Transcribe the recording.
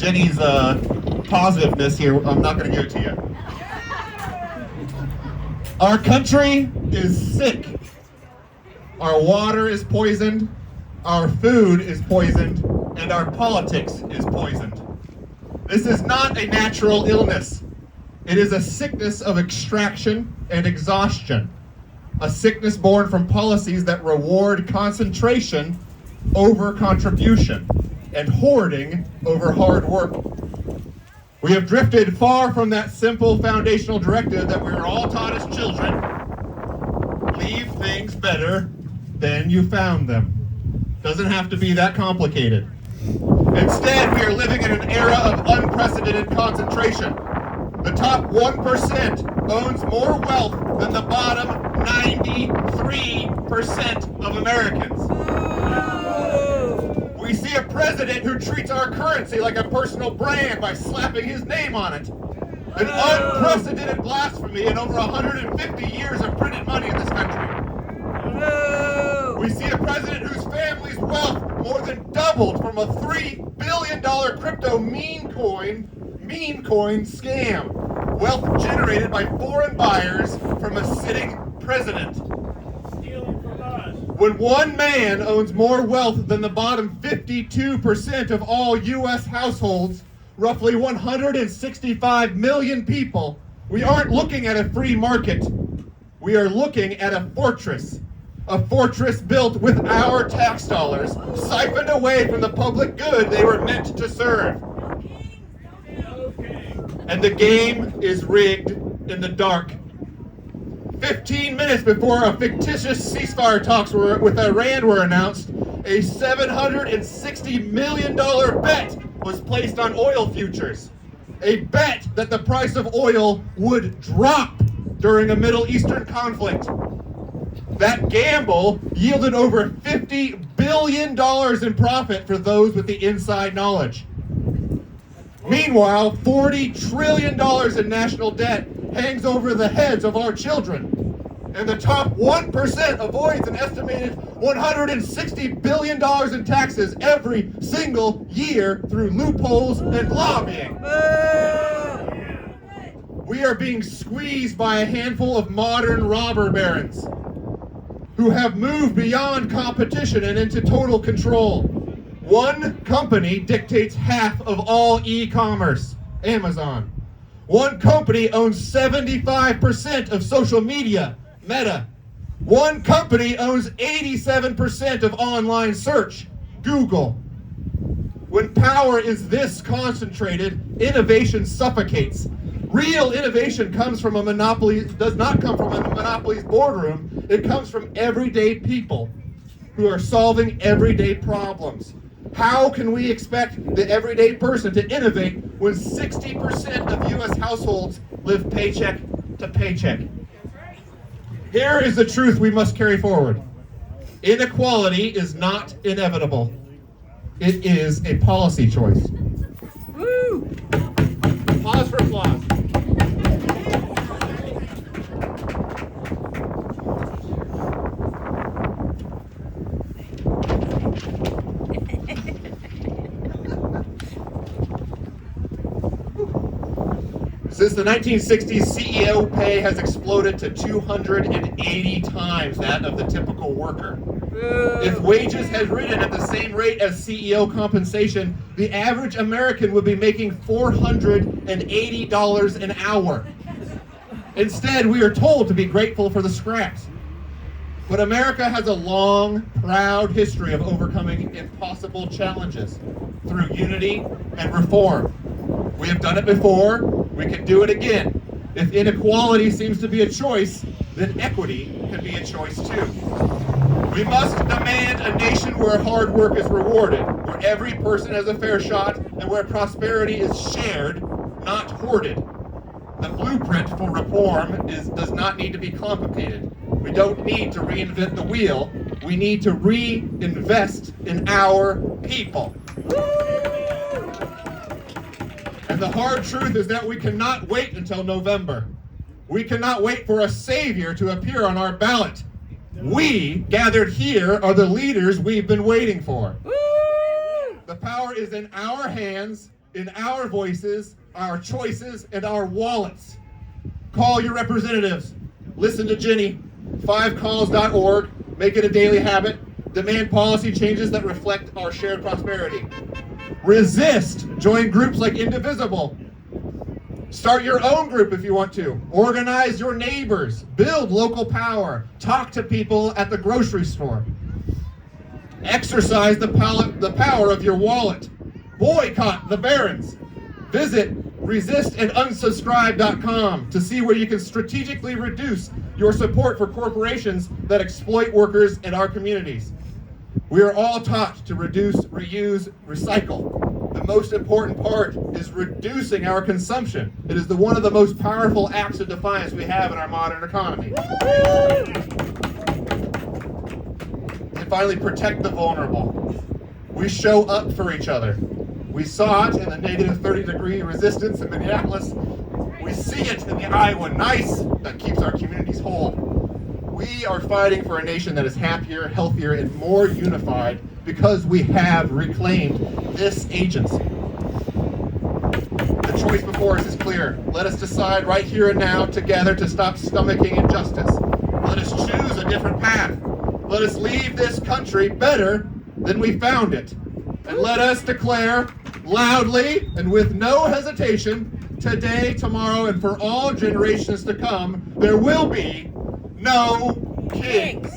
Jenny's positiveness here, I'm not going to give it to you. Our country is sick. Our water is poisoned, our food is poisoned, and our politics is poisoned. This is not a natural illness. It is a sickness of extraction and exhaustion. A sickness born from policies that reward concentration over contribution and hoarding over hard work. We have drifted far from that simple foundational directive that we were all taught as children. Leave things better than you found them. Doesn't have to be that complicated. Instead, we are living in an era of unprecedented concentration. The top 1% owns more wealth than the bottom 93% of Americans. We see a president who treats our currency like a personal brand by slapping his name on it. An unprecedented blasphemy in over 150 years of printed money in this country. We see a president whose family's wealth more than doubled from a $3 billion crypto meme coin scam. Wealth generated by foreign buyers from a sitting president. Stealing from us. When one man owns more wealth than the bottom 52% of all U.S. households, roughly 165 million people, we aren't looking at a free market. We are looking at a fortress. A fortress built with our tax dollars, siphoned away from the public good they were meant to serve. And the game is rigged in the dark. 15 minutes before a fictitious ceasefire talks with Iran were announced, a $760 million bet was placed on oil futures. A bet that the price of oil would drop during a Middle Eastern conflict. That gamble yielded over $50 billion in profit for those with the inside knowledge. Meanwhile, $40 trillion in national debt hangs over the heads of our children. And the top 1% avoids an estimated $160 billion in taxes every single year through loopholes and lobbying. We are being squeezed by a handful of modern robber barons who have moved beyond competition and into total control. One company dictates half of all e-commerce, Amazon. One company owns 75% of social media, Meta. One company owns 87% of online search, Google. When power is this concentrated, innovation suffocates. Real innovation comes from a monopoly, does not come from a monopoly's boardroom. It comes from everyday people who are solving everyday problems. How can we expect the everyday person to innovate when 60% of U.S. households live paycheck to paycheck? Here is the truth we must carry forward. Inequality is not inevitable. It is a policy choice. Woo! Pause for applause. Since the 1960s, CEO pay has exploded to 280 times that of the typical worker. If wages had risen at the same rate as CEO compensation, the average American would be making $480 an hour. Instead, we are told to be grateful for the scraps. But America has a long, proud history of overcoming impossible challenges through unity and reform. We have done it before, we can do it again. If inequality seems to be a choice, then equity can be a choice too. We must demand a nation where hard work is rewarded, where every person has a fair shot, and where prosperity is shared, not hoarded. The blueprint for reform does not need to be complicated. We don't need to reinvent the wheel. We need to reinvest in our people. And the hard truth is that we cannot wait until November. We cannot wait for a savior to appear on our ballot. We, gathered here, are the leaders we've been waiting for. The power is in our hands, in our voices, our choices, and our wallets. Call your representatives. Listen to Ginny. 5calls.org. Make it a daily habit. Demand policy changes that reflect our shared prosperity. Resist. Join groups like Indivisible. Start your own group if you want to. Organize your neighbors. Build local power. Talk to people at the grocery store. Exercise the power of your wallet. Boycott the barons. Visit resistandUnsubscribe.com to see where you can strategically reduce your support for corporations that exploit workers in our communities. We are all taught to reduce, reuse, recycle. The most important part is reducing our consumption. It is one of the most powerful acts of defiance we have in our modern economy. And finally, protect the vulnerable. We show up for each other. We saw it in the negative 30-degree resistance in Minneapolis. We see it in the Iowa nice that keeps our communities whole. We are fighting for a nation that is happier, healthier, and more unified because we have reclaimed this agency. The choice before us is clear. Let us decide right here and now together to stop stomaching injustice. Let us choose a different path. Let us leave this country better than we found it. And let us declare loudly and with no hesitation, today, tomorrow, and for all generations to come, there will be no kings.